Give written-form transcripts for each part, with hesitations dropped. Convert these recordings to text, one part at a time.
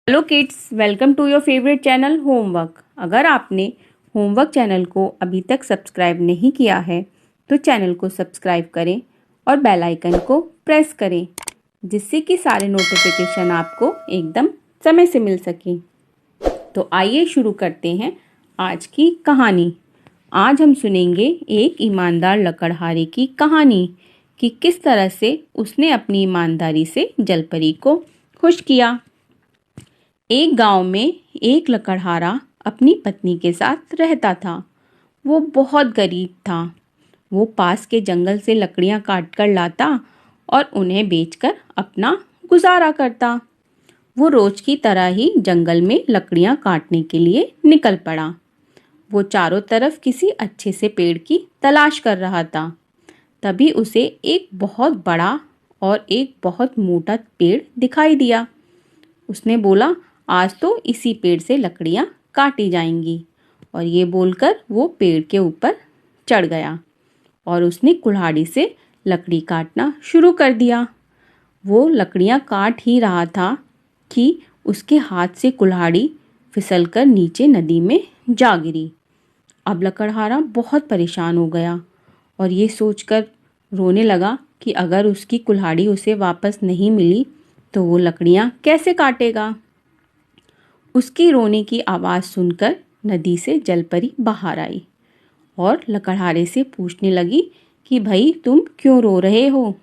Hello kids, welcome to your favourite channel homework. अगर आपने homework channel को अभी तक सब्सक्राइब नहीं किया है तो चैनल को सब्सक्राइब करें और बेल आइकन को प्रेस करें, जिससे कि सारे नोटिफिकेशन आपको एकदम समय से मिल सकें। तो आइए शुरू करते हैं आज की कहानी। आज हम सुनेंगे एक ईमानदार लकड़हारे की कहानी कि किस तरह से उसने अपनी ईमानदारी से जलपरी को खुश किया। एक गांव में एक लकड़हारा अपनी पत्नी के साथ रहता था। वो बहुत गरीब था। वो पास के जंगल से लकड़ियां काट कर लाता और उन्हें बेचकर अपना गुजारा करता। वो रोज की तरह ही जंगल में लकड़ियां काटने के लिए निकल पड़ा। वो चारों तरफ किसी अच्छे से पेड़ की तलाश कर रहा था। तभी उसे एक बहुत बड़ा और एक बहुत मोटा पेड़ दिखाई दिया। उसने बोला, आज तो इसी पेड़ से लकड़ियां काटी जाएंगी। और ये बोलकर वो पेड़ के ऊपर चढ़ गया और उसने कुल्हाड़ी से लकड़ी काटना शुरू कर दिया। वो लकड़ियां काट ही रहा था कि उसके हाथ से कुल्हाड़ी फिसलकर नीचे नदी में जा गिरी। अब लकड़हारा बहुत परेशान हो गया और ये सोचकर रोने लगा कि अगर उसकी कुल्हाड़ी उसे वापस नहीं मिली तो वो लकड़ियां कैसे काटेगा। उसकी रोने की आवाज़ सुनकर नदी से जलपरी बाहर आई और लकड़हारे से पूछने लगी कि भाई तुम क्यों रो रहे हो।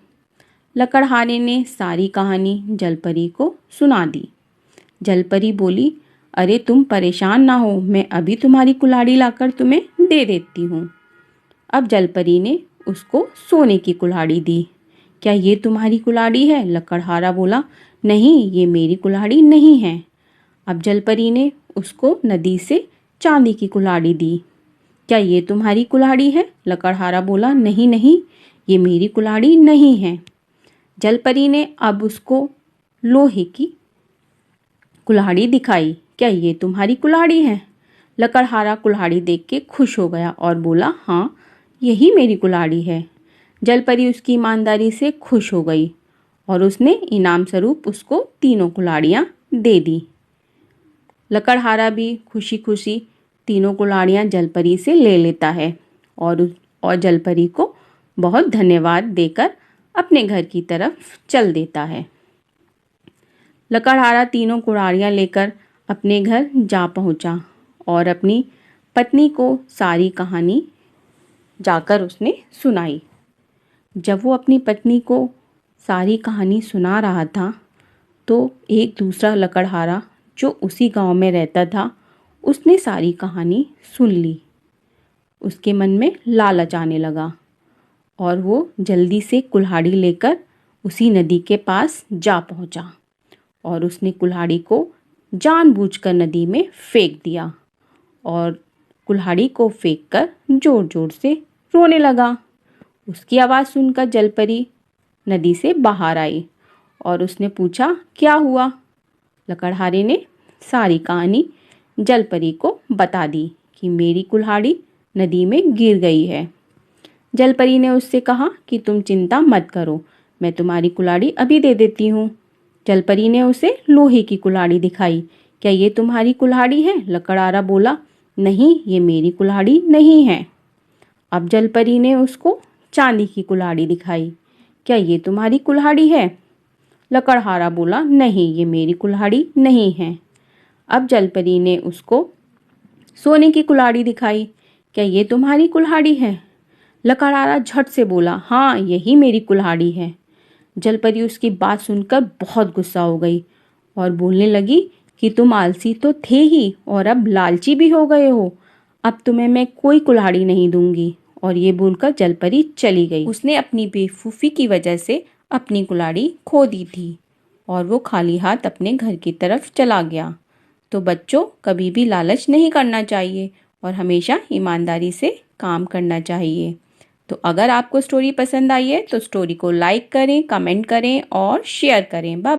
लकड़हारे ने सारी कहानी जलपरी को सुना दी। जलपरी बोली, अरे तुम परेशान ना हो, मैं अभी तुम्हारी कुल्हाड़ी लाकर तुम्हें दे देती हूँ। अब जलपरी ने उसको सोने की कुल्हाड़ी दी। क्या ये तुम्हारी कुल्हाड़ी है? लकड़हारा बोला, नहीं, ये मेरी कुल्हाड़ी नहीं है। अब जलपरी ने उसको नदी से चांदी की कुल्हाड़ी दी। क्या ये तुम्हारी कुल्हाड़ी है? लकड़हारा बोला, नहीं नहीं, ये मेरी कुल्हाड़ी नहीं है। जलपरी ने अब उसको लोहे की कुल्हाड़ी दिखाई। क्या ये तुम्हारी कुल्हाड़ी है? लकड़हारा कुल्हाड़ी देख के खुश हो गया और बोला, हाँ, यही मेरी कुल्हाड़ी है। जलपरी उसकी ईमानदारी से खुश हो गई और उसने इनाम स्वरूप उसको तीनों कुल्हाड़ियाँ दे दी। लकड़हारा भी खुशी खुशी तीनों कुल्हाड़ियाँ जलपरी से ले लेता है और जलपरी को बहुत धन्यवाद देकर अपने घर की तरफ चल देता है। लकड़हारा तीनों कुल्हाड़ियाँ लेकर अपने घर जा पहुँचा और अपनी पत्नी को सारी कहानी जाकर उसने सुनाई। जब वो अपनी पत्नी को सारी कहानी सुना रहा था तो एक दूसरा लकड़हारा जो उसी गांव में रहता था, उसने सारी कहानी सुन ली। उसके मन में लालच आने लगा और वो जल्दी से कुल्हाड़ी लेकर उसी नदी के पास जा पहुंचा और उसने कुल्हाड़ी को जानबूझकर नदी में फेंक दिया और कुल्हाड़ी को फेंककर जोर जोर से रोने लगा। उसकी आवाज़ सुनकर जलपरी नदी से बाहर आई और उसने पूछा, क्या हुआ? लकड़हारे ने सारी कहानी जलपरी को बता दी कि मेरी कुल्हाड़ी नदी में गिर गई है। जलपरी ने उससे कहा कि तुम चिंता मत करो, मैं तुम्हारी कुल्हाड़ी अभी दे देती हूँ। जलपरी ने उसे लोहे की कुल्हाड़ी दिखाई। क्या ये तुम्हारी कुल्हाड़ी है? लकड़हारा बोला, नहीं, ये मेरी कुल्हाड़ी नहीं है। अब जलपरी ने उसको चांदी की कुल्हाड़ी दिखाई। क्या ये तुम्हारी कुल्हाड़ी है? लकड़हारा बोला, नहीं, ये मेरी कुल्हाड़ी नहीं है। अब जलपरी ने उसको सोने की कुल्हाड़ी दिखाई। क्या ये तुम्हारी कुल्हाड़ी है? लकड़हारा झट से बोला, हाँ, यही मेरी कुल्हाड़ी है। जलपरी उसकी बात सुनकर बहुत गुस्सा हो गई और बोलने लगी कि तुम आलसी तो थे ही और अब लालची भी हो गए हो। अब तुम्हें मैं कोई कुल्हाड़ी नहीं दूंगी। और ये बोलकर जलपरी चली गई। उसने अपनी बेवकूफ़ी की वजह से अपनी कुल्हाड़ी खो दी थी और वो खाली हाथ अपने घर की तरफ चला गया। तो बच्चों, कभी भी लालच नहीं करना चाहिए और हमेशा ईमानदारी से काम करना चाहिए। तो अगर आपको स्टोरी पसंद आई है तो स्टोरी को लाइक करें, कमेंट करें और शेयर करें। बाय।